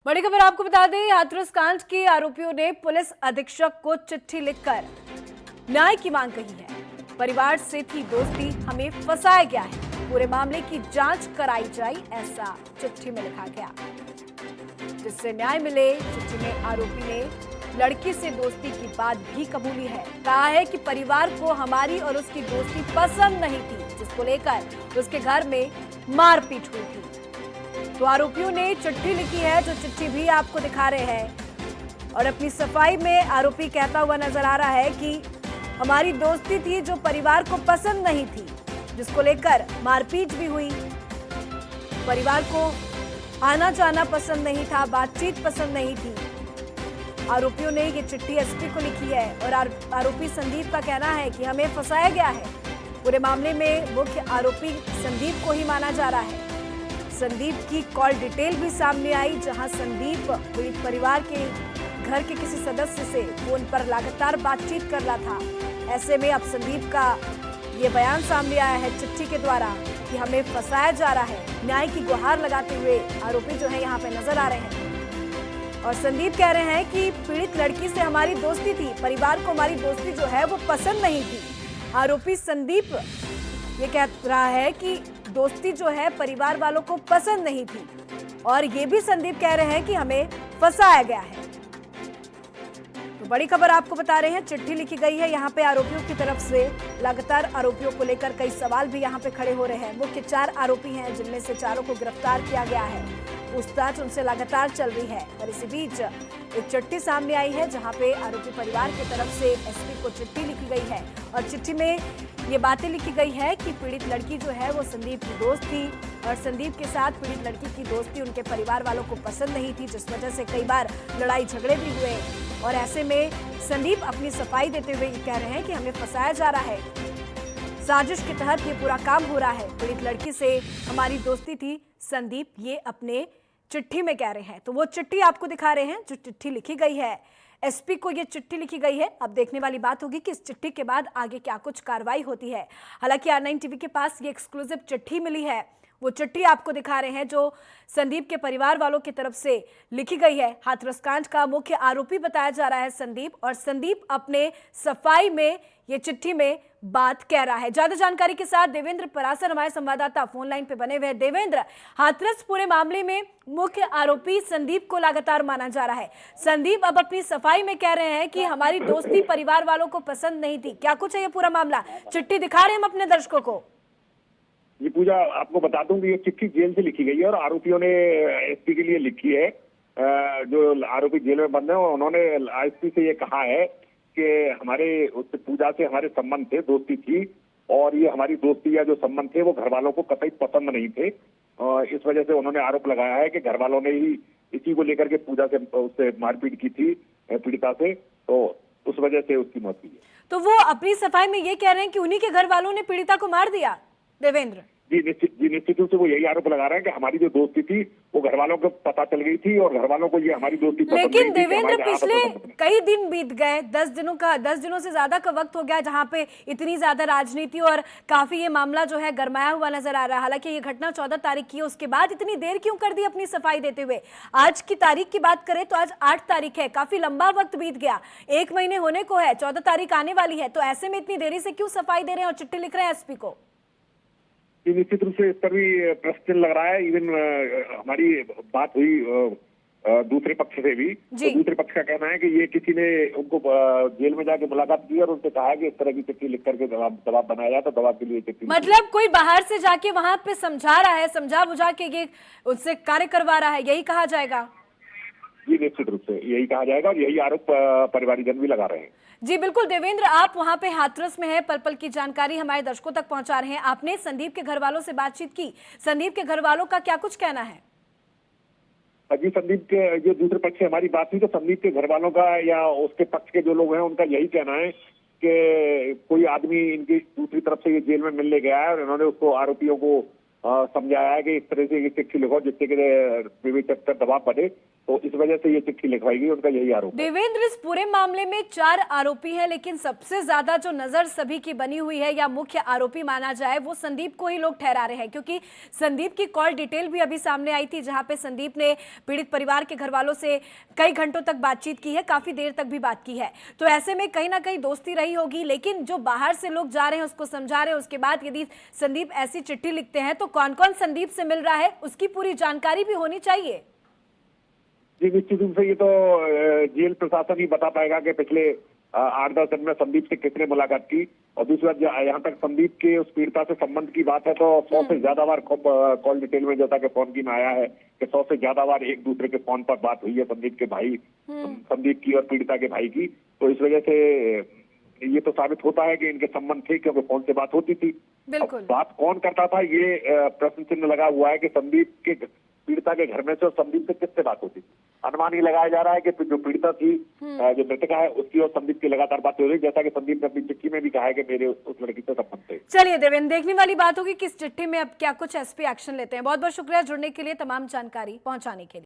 बड़ी खबर आपको बता दें, हाथरस कांड के आरोपियों ने पुलिस अधीक्षक को चिट्ठी लिखकर न्याय की मांग कही है। परिवार से थी दोस्ती, हमें फंसाया गया है, पूरे मामले की जांच कराई जाए, ऐसा चिट्ठी में लिखा गया, जिससे न्याय मिले। चिट्ठी में आरोपी ने लड़की से दोस्ती की बात भी कबूली है। कहा है कि परिवार को हमारी और उसकी दोस्ती पसंद नहीं थी, जिसको लेकर उसके घर में मारपीट हुई थी। तो आरोपियों ने चिट्ठी लिखी है, जो चिट्ठी भी आपको दिखा रहे हैं। और अपनी सफाई में आरोपी कहता हुआ नजर आ रहा है कि हमारी दोस्ती थी जो परिवार को पसंद नहीं थी, जिसको लेकर मारपीट भी हुई। परिवार को आना जाना पसंद नहीं था, बातचीत पसंद नहीं थी। आरोपियों ने ये चिट्ठी एसपी को लिखी है और आरोपी संदीप का कहना है कि हमें फंसाया गया है। पूरे मामले में मुख्य आरोपी संदीप को ही माना जा रहा है। संदीप की कॉल डिटेल भी सामने आई, जहां संदीप पीड़ित परिवार के घर के किसी सदस्य से फोन पर लगातार बातचीत कर रहा था। ऐसे में अब संदीप का ये बयान सामने आया है चिट्ठी के द्वारा कि हमें फंसाया जा रहा है। न्याय की गुहार लगाते हुए आरोपी जो है यहाँ पे नजर आ रहे हैं। और संदीप कह रहे हैं कि पीड़ित लड़की से हमारी दोस्ती थी, परिवार को हमारी दोस्ती जो है वो पसंद नहीं थी। आरोपी संदीप ये कह रहा है कि दोस्ती जो है परिवार वालों को पसंद नहीं थी, और ये भी संदीप कह रहे हैं कि हमें फंसाया गया है। तो बड़ी खबर आपको बता रहे हैं, चिट्ठी लिखी गई है यहाँ पे आरोपियों की तरफ से। लगातार आरोपियों को लेकर कई सवाल भी यहाँ पे खड़े हो रहे हैं। मुख्य 4 आरोपी हैं, जिनमें से 4 को गिरफ्तार किया गया है। पूछताछ उनसे लगातार चल रही है। और इसी बीच एक चिट्ठी सामने आई है, जहां पे आरोपी परिवार की तरफ से एसपी को चिट्ठी लिखी गई है। और चिट्ठी में ये बातें लिखी गई है कि पीड़ित लड़की जो है वो संदीप की दोस्त थी, और संदीप के साथ पीड़ित लड़की की दोस्ती उनके परिवार वालों को पसंद नहीं थी, जिस वजह से कई बार लड़ाई झगड़े भी हुए। और ऐसे में संदीप अपनी सफाई देते हुए कह रहे हैं कि हमें फंसाया जा रहा है, साजिश के तहत ये पूरा काम हो रहा है, पीड़ित लड़की से हमारी दोस्ती थी। संदीप ये अपने चिट्ठी में कह रहे हैं। तो वो चिट्ठी आपको दिखा रहे हैं, जो चिट्ठी लिखी गई है। एसपी को ये चिट्ठी लिखी गई है। अब देखने वाली बात होगी कि इस चिट्ठी के बाद आगे क्या कुछ कार्रवाई होती है। हालांकि R9 टीवी के पास ये एक्सक्लूसिव चिट्ठी मिली है। वो चिट्ठी आपको दिखा रहे हैं, जो संदीप के परिवार वालों की तरफ से लिखी गई है। हाथरस कांड का मुख्य आरोपी बताया जा रहा है संदीप, और संदीप अपने सफाई में ये चिट्ठी में बात कह रहा है। ज्यादा जानकारी के साथ देवेंद्र परासर हमारे संवाददाता फोन लाइन पे बने हुए हैं। देवेंद्र, हाथरस पूरे मामले में मुख्य आरोपी संदीप को लगातार माना जा रहा है। संदीप अब अपनी सफाई में कह रहे हैं कि हमारी दोस्ती परिवार वालों को पसंद नहीं थी। क्या कुछ है ये पूरा मामला? चिट्ठी दिखा रहे हैं हम अपने दर्शकों को। ये पूजा आपको बता दूं कि ये चिट्ठी जेल से लिखी गई है और आरोपियों ने एसपी के लिए लिखी है। जो आरोपी जेल में बंद है, उन्होंने एसपी से ये कहा है कि हमारे उससे पूजा से हमारे संबंध थे, दोस्ती थी, और ये हमारी दोस्ती या जो संबंध थे वो घर वालों को कतई पसंद नहीं थे। इस वजह से उन्होंने आरोप लगाया है कि घर वालों ने ही इसी को लेकर के पूजा से उससे मारपीट की थी पीड़िता से, तो उस वजह से उसकी मौत हुई है। तो वो अपनी सफाई में ये कह रहे हैं कि उन्हीं के घर वालों ने पीड़िता को मार दिया। देवेंद्र जी निश्चित रूप से वो यही आरोप लगा रहे हैं कि हमारी जो दोस्ती थी वो घर वालों को पता चल गई थी और घर वालों को ये हमारी दोस्ती पसंद नहीं थी। लेकिन देवेंद्र, पिछले कई दिन बीत गए, 10 दिनों से ज्यादा का वक्त हो गया, जहां पे इतनी ज्यादा राजनीति और काफी ये मामला जो है गरमाया हुआ नजर आ रहा है। हालांकि ये घटना 14 तारीख की है, उसके बाद इतनी देर क्यों कर दी अपनी सफाई देते हुए? आज की तारीख की बात करें तो आज 8 तारीख है, काफी लंबा वक्त बीत गया, 1 महीने होने को है, 14 तारीख आने वाली है। तो ऐसे में इतनी देरी से क्यों सफाई दे रहे हैं और चिट्ठी लिख रहे हैं एसपी को? निश्चित रूप से इस पर भी प्रश्न लग रहा है। इवन हमारी बात हुई दूसरे पक्ष से भी, तो दूसरे पक्ष का कहना है कि ये किसी ने उनको जेल में जाके मुलाकात की और उनसे कहा है कि इस तरह की चिट्ठी लिख करके दबाव बनाया जाए, तो दबाव के लिए चिट्ठी, मतलब कोई बाहर से जाके वहां पे समझा रहा है, समझा बुझा के ये उससे कार्य करवा रहा है, यही कहा जाएगा? जी निश्चित रूप से यही कहा जाएगा और यही आरोप परिवारजन भी लगा रहे हैं। जी बिल्कुल देवेंद्र, आप वहां पे हाथरस में है, पल पल की जानकारी हमारे दर्शकों तक पहुंचा रहे हैं। आपने संदीप के घर वालों से बातचीत की, संदीप के घर वालों का क्या कुछ कहना है? जी संदीप के जो दूसरे पक्ष से हमारी बात हुई, तो संदीप के घर वालों का या उसके पक्ष के जो लोग हैं उनका यही कहना है कि कोई आदमी इनकी दूसरी तरफ से ये जेल में मिलने गया है और इन्होंने उसको आरोपियों को समझाया है कि इस तरह से चिट्ठी लिखो जिससे कि दबाव बढ़े, तो इस वजह से ये चिट्ठी लिखवाई गई, उनका यही आरोप है। देवेंद्र, इस पूरे मामले में 4 आरोपी हैं, लेकिन सबसे ज्यादा जो नजर सभी की बनी हुई है या मुख्य आरोपी माना जाए वो संदीप को ही लोग ठहरा रहे हैं, क्योंकि संदीप की कॉल डिटेल भी अभी सामने आई थी, जहां पे संदीप ने पीड़ित परिवार के घर वालों से कई घंटों तक बातचीत की है, काफी देर तक भी बात की है। तो ऐसे में कहीं ना कहीं दोस्ती रही होगी, लेकिन जो बाहर से लोग जा रहे हैं उसको समझा रहे हैं, उसके बाद यदि संदीप ऐसी चिट्ठी लिखते हैं तो कौन कौन संदीप से मिल रहा है उसकी पूरी जानकारी भी होनी चाहिए। जी, निश्चित रूप से ये तो जेल प्रशासन ही बता पाएगा कि पिछले 8-10 दिन में संदीप से किसने मुलाकात की। और दूसरी बात, यहाँ तक संदीप के उस पीड़िता से संबंध की बात है तो 100 से ज्यादा बार कॉल डिटेल में, जैसा कि फोन की में आया है कि 100 से ज्यादा बार एक दूसरे के फोन पर बात हुई है संदीप के भाई, संदीप की और पीड़िता के भाई की। तो इस वजह से ये तो साबित होता है कि इनके संबंध थे, क्योंकि फोन से बात होती थी। बिल्कुल। अब बात कौन करता था, ये प्रश्न चिन्ह लगा हुआ है कि संदीप के पीड़िता के घर में से और संदीप से किससे बात होती थी। अनुमान ये लगाया जा रहा है कि जो पीड़िता थी, जो मृतका है, उसकी और संदीप की लगातार बात हो रही है, जैसा कि संदीप ने अपनी चिट्ठी में भी कहा है कि मेरे उस लड़की से संबंध थे। चलिए देवेंद्र, देखने वाली बात होगी किस चिट्ठी में अब क्या कुछ एसपी एक्शन लेते हैं। बहुत बहुत शुक्रिया जुड़ने के लिए, तमाम जानकारी पहुंचाने के लिए।